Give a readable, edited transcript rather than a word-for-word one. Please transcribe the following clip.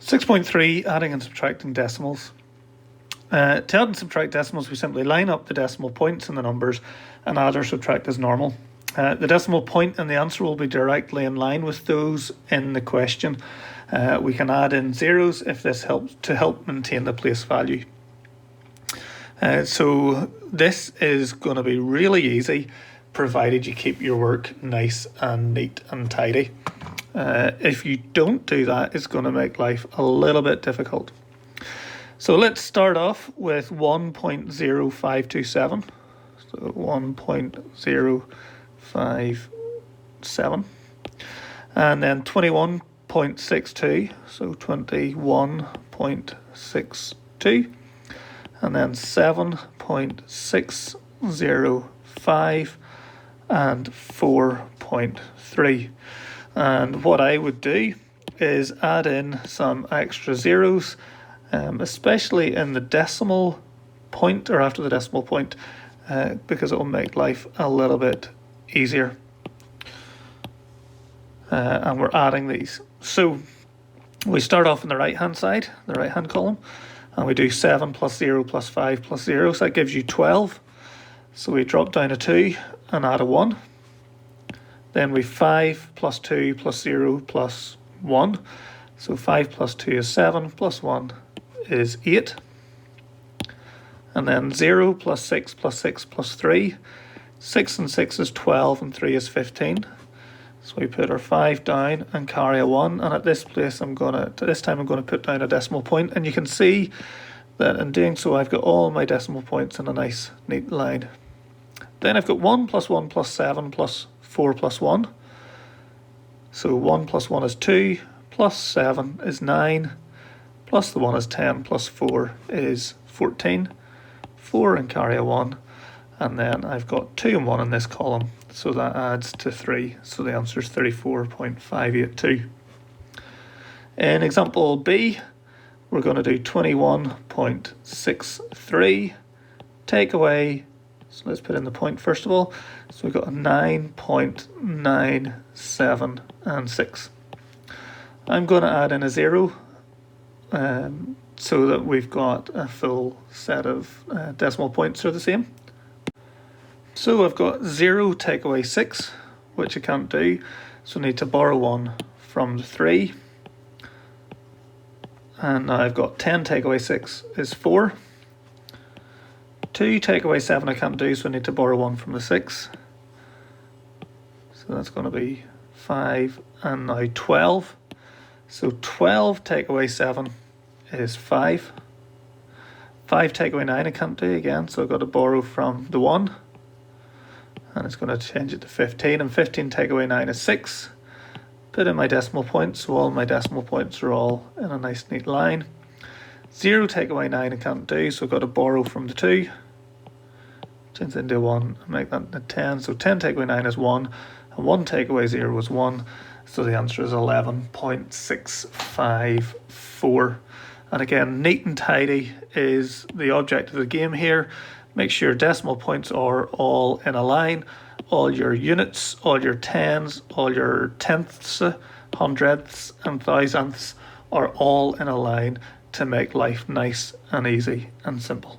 6.3, adding and subtracting decimals. To add and subtract decimals, we simply line up the decimal points in the numbers and add or subtract as normal. The decimal point and the answer will be directly in line with those in the question. We can add in zeros if this helps to help maintain the place value. So this is going to be really easy, provided you keep your work nice and neat and tidy. If you don't do that, it's going to make life a little bit difficult. So let's start off with 1.0527. So 1.057. And then 21.62. So 21.62. And then 7.605 and 4.3. And what I would do is add in some extra zeros, especially in the decimal point or after the decimal point, because it will make life a little bit easier. And we're adding these. So we start off on the right hand side, the right hand column, and we do 7 plus 0 plus 5 plus 0, so that gives you 12. So we drop down a 2 and add a 1. Then we 5 plus 2 plus 0 plus 1. So 5 plus 2 is 7, plus 1 is 8. And then 0 plus 6 plus 6 plus 3. 6 and 6 is 12 and 3 is 15. So we put our 5 down and carry a 1, and at this place this time I'm going to put down a decimal point, and you can see that in doing so I've got all my decimal points in a nice neat line. Then I've got 1 plus 1 plus 7 plus 4 plus 1. So 1 plus 1 is 2, plus 7 is 9, plus the 1 is 10, plus 4 is 14. 4 and carry a 1. And then I've got 2 and 1 in this column, so that adds to 3. So the answer is 34.582. In example B, we're going to do 21.63, take away, so let's put in the point first of all. So we've got a 9.97 and 6. I'm going to add in a 0, so that we've got a full set of decimal points are the same. So I've got 0 take away 6, which I can't do, so I need to borrow 1 from the 3. And now I've got 10 take away 6 is 4. 2 take away 7 I can't do, so I need to borrow 1 from the 6. So that's going to be 5 and now 12. So 12 take away 7 is 5. 5 take away 9 I can't do again, so I've got to borrow from the 1. And it's going to change it to 15, and 15 take away 9 is 6. Put in my decimal points, so all my decimal points are all in a nice neat line. 0 take away 9 I can't do, so I've got to borrow from the 2. Change it into 1 and make that a 10. So 10 take away 9 is 1, and 1 take away 0 was 1. So the answer is 11.654. And again, neat and tidy is the object of the game here. Make sure decimal points are all in a line. All your units, all your tens, all your tenths, hundredths and thousandths are all in a line to make life nice and easy and simple.